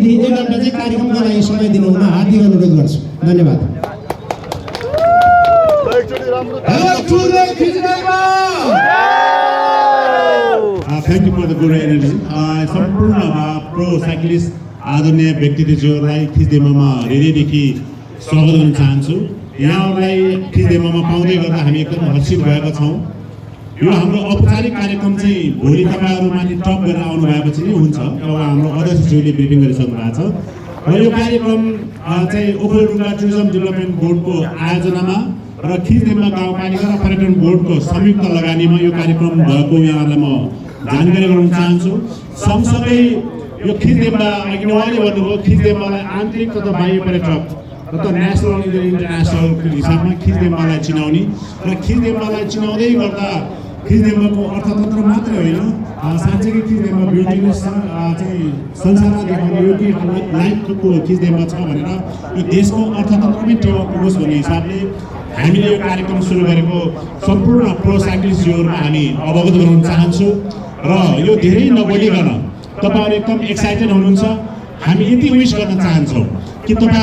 देखि 1 घण्टा चाहिँ कार्यक्रमको लागि समय दिनुहुन हार्दिक अनुरोध गर्छु। धन्यवाद। Thank you for the good energy. सम्पूर्ण प्रो साइक्लिस्ट आदरणीय व्यक्तित्वज्यूहरूलाई खिच्देमा हृदयदेखि स्वागत गर्न चाहन्छु। यहाँहरूलाई खिच्देमा पाउँदै गर्दा हामी एकदम हर्षित भएका छौँ। यो हाम्रो औपचारिक कार्यक्रम चाहिँ भोलि तपाईँहरू माथि टप गरेर आउनु भएपछि नै हुन्छ। अब हाम्रो अध्यक्षज्यूले ब्रिफिङ गरिसक्नु भएको छ र यो कार्यक्रम चाहिँ ओखलढुङ्गा टुरिज्म डेभलपमेन्ट बोर्डको आयोजनामा र खिच्देमा गाउँपालिका र पर्यटन बोर्डको संयुक्त लगानीमा यो कार्यक्रम भएको यहाँहरूलाई म जानकारी गराउन चाहन्छु। सँगसँगै यो खिच्देमा अघि उहाँले भन्नुभयो खिच्देमालाई आन्तरिक तथा बाह्य पर्यटक र नेसनल इन्टरनेसनल हिसाबमा खिच्देमालाई चिनाउने र खिच्देमालाई चिनाउँदै गर्दा खिच्देमाको अर्थतन्त्र मात्रै होइन साँच्चै खिच्देमा ब्युटिनेस चाहिँ संसारमा देखाउने यो कि लाइफको खिच्देमा छ भनेर यो देशको अर्थतन्त्रमै टेवा पुगोस् भन्ने हिसाबले हामीले यो कार्यक्रम सुरु गरेको सम्पूर्ण प्रो साइक्लिस्टहरूमा हामी अवगत गराउन चाहन्छु र यो धेरै नबोलिकन तपाईँहरू एकदम एक्साइटेड हुनुहुन्छ। हामी यति विश गर्न चाहन्छौँ कि तपाईँ